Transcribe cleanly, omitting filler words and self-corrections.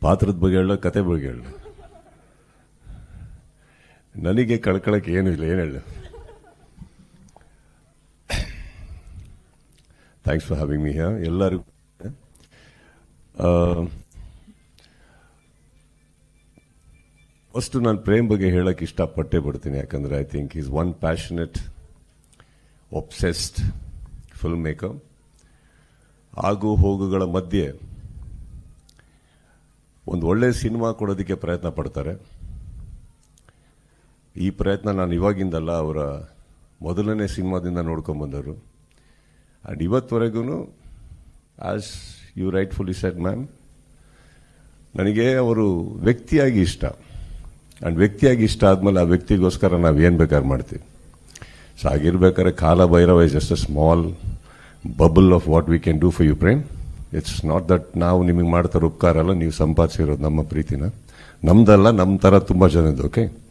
ಪಾತ್ರದ ಬಗ್ಗೆ ಹೇಳ, ಕತೆ ಬಗ್ಗೆ ಹೇಳ. ನನಗೆ ಕಳ್ಕೊಳಕ್ಕೆ ಏನೂ ಇಲ್ಲ, ಏನು ಹೇಳ. Thanks for having me here ಎಲ್ಲರಿಗೂ. ಫಸ್ಟ್ ನಾನು ಪ್ರೇಮ್ ಬಗ್ಗೆ ಹೇಳಕ್ಕೆ ಇಷ್ಟಪಟ್ಟೇ ಬಿಡ್ತೀನಿ, ಯಾಕಂದ್ರೆ I think is one passionate obsessed film maker. ಆಗು ಹೋಗುಗಳ ಮಧ್ಯೆ ಒಂದು ಒಳ್ಳೆ ಸಿನಿಮಾ ಕೊಡೋದಕ್ಕೆ ಪ್ರಯತ್ನ ಪಡ್ತಾರೆ. ಈ ಪ್ರಯತ್ನ ನಾನು ಇವಾಗಿಂದಲ್ಲ, ಅವರ ಮೊದಲನೇ ಸಿನಿಮಾದಿಂದ ನೋಡ್ಕೊಂಡ್ಬಂದವರು. ಆ್ಯಂಡ್ ಇವತ್ತುವರೆಗೂ as you rightfully said ma'am, ನನಗೆ ಅವರು ವ್ಯಕ್ತಿಯಾಗಿ ಇಷ್ಟ. ಆ್ಯಂಡ್ ವ್ಯಕ್ತಿಯಾಗಿ ಇಷ್ಟ ಆದಮೇಲೆ ಆ ವ್ಯಕ್ತಿಗೋಸ್ಕರ ನಾವು ಏನು ಬೇಕಾದ್ರೆ ಮಾಡ್ತೀವಿ. ಸೊ ಆಗಿರ್ಬೇಕಾದ್ರೆ Kala Bhairava is just a small bubble of what we can do for you Prem. It's not that ನಾವು ನಿಮಗೆ ಮಾಡ್ತಾರೆ ಉಪಕಾರ ಅಲ್ಲ, ನೀವು ಸಂಪಾದಿಸಿರೋದು ನಮ್ಮ ಪ್ರೀತಿನ, ನಮ್ದಲ್ಲ, ನಮ್ಮ ಥರ ತುಂಬ ಜನದ್ದು. ಓಕೆ.